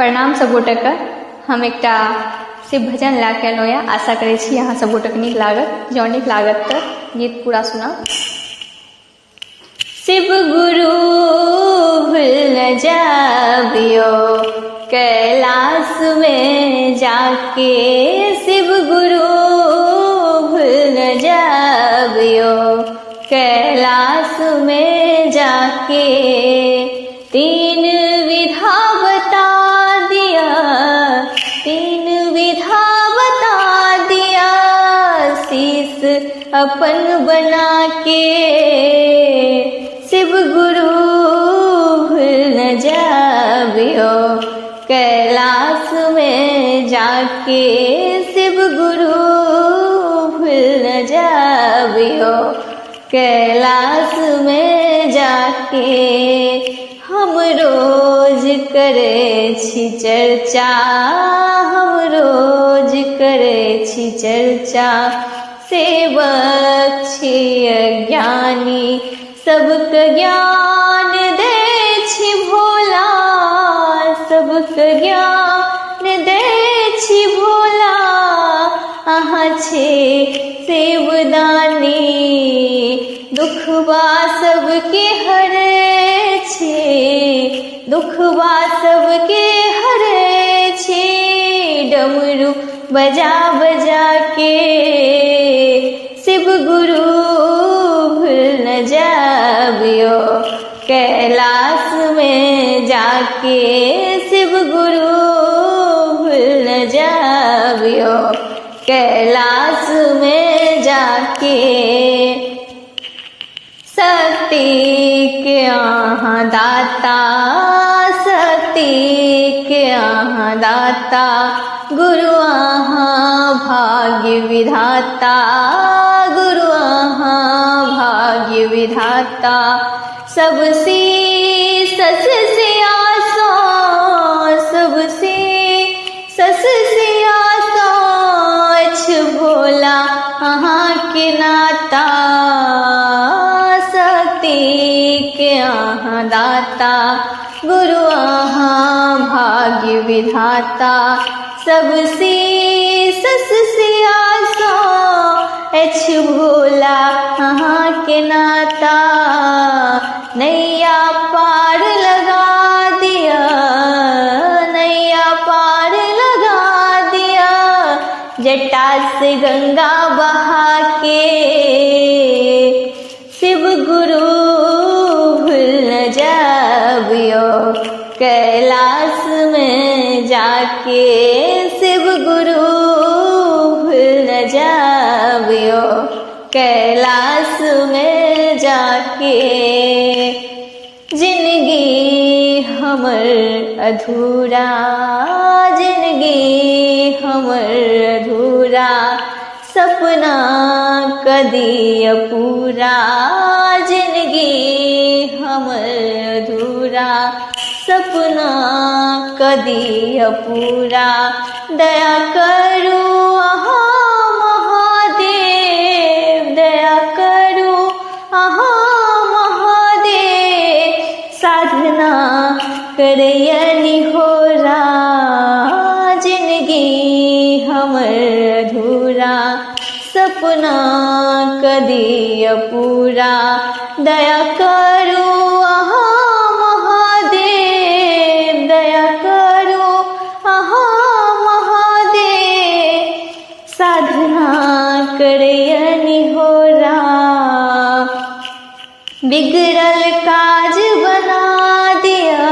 प्रणाम सब गोटेके। हम एकटा शिव भजन लए के एलहुँ यऽ। आशा करै छी अहाँ सब गोटेके नीक लागत। जँ नीक लागत तऽ गीत पूरा सुनब। शिव गुरु भूल न जाबियो कैलाश में जाके, शिव गुरु भूल न जाबियो कैलाश में जाके। तीन विधा बता दिया, तीन विधा बता दिया, शीश अपन बना के। शिव गुरु भूल न जाबियो कैलाश में जाके, शिव गुरु भूल न जाबियो कैलाश में जाके। हम रोज करे छी चर्चा, हम रोज करे छी चर्चा, सेवक छी अज्ञानी सबके ज्ञान दै छी भोला, सबके ज्ञान दै छी भोला। अहाँ छी सेवदानी, दुखबा सबके हरै छी, दुखबा सबके हरै छी। डमरू बजा बजा के शिव गुरु भूल न जाबियो कैलाश में जाके, शिव गुरु भूल न जाबियो कैलाश में जाके। शक्ति के अहाँ दाता, शक्ति के अहाँ दाता, गुरु अहाँ भाग्य विधाता, गुरु अहाँ भाग्य विधाता। सबसे सस से आसान, सबसे सस से आसान अछि भोला अहाँ के नाता। शक्ति के अहाँ दाता, गुरु अहाँ भाग्य विधाता। सबसे सस से आसान अछि भोला अहाँ के नाता। नैया पार लगा दिया, नैया पार लगा दिया, जटा से गंगा बहा के। शिव गुरु भूल न जाबियो कैलाश में जाके, शिव गुरु भूल न जाबियो कैलाश में जाके। जिंदगी हमर अधूरा, जिंदगी हमर अधूरा, सपना कदिय पूरा। जिंदगी हमर अधूरा, सपना कदिय पूरा। दया करू अहाँ महादेव, दया करू अहाँ महादेव, साधना करैय निहोरा। जिंदगी हमर अधूरा, सपना कदिय पूरा। दया करू अहाँ महादेव, दया करू अहाँ महादेव, साधना करैय निहोरा। बिगड़ल काज बना दिया,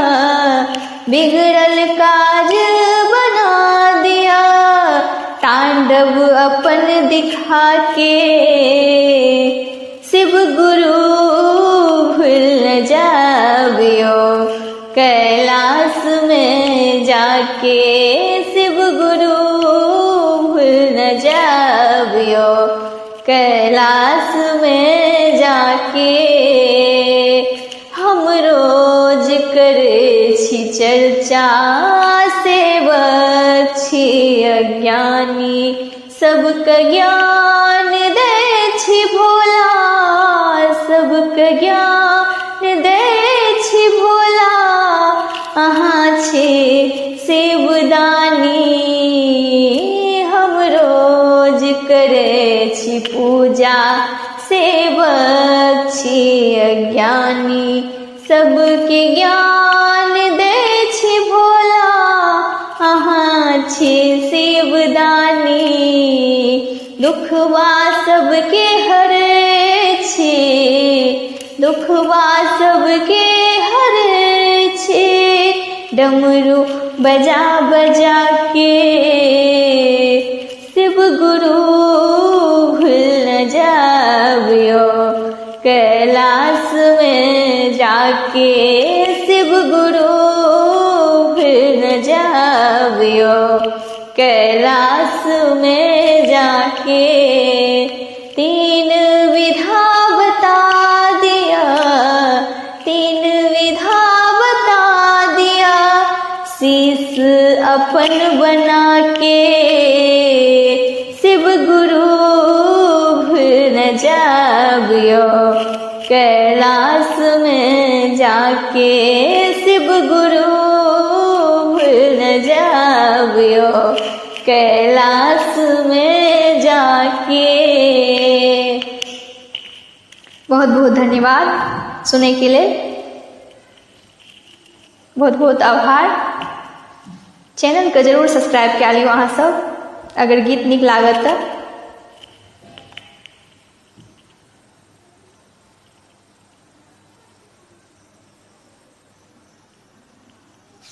बिगड़ल काज बना दिया, तांडव अपन दिखा के। शिव गुरु भूल न जाबियो कैलाश में जाके, शिव गुरु भूल न जाबियो कैलाश में जाके। हम रोज करे छी चर्चा, सेवक छी अज्ञानी सबके ज्ञान दै छी भोला, सबके ज्ञान दै छी भोला। अहाँ छी शिवदानी हम रोज करे छी पूजा, सेवक छी अज्ञानी सबके ज्ञान दै छी भोला, अहाँ छी शिवदानी दुखवा सबके हरै छी, दुखवा सबके हरै छी। डमरू बजा बजा के शिव गुरु भूल न जाबियो, कैलाश में जाके शिव गुरु भूल न जाबियो, कैलाश में जाके। तीन विधा बता दिया, तीन विधा बता दिया, शीश अपन बना के शिव गुरु भूल न जाबियो, कैलाश में जाके शिव गुरु भूल न जाबियो, कैलाश में जाके। बहुत बहुत धन्यवाद सुने के लिए, बहुत बहुत आभार। चैनल के जरूर सब्सक्राइब कए लियो अहाँ सब, अगर गीत नीक लागत तो।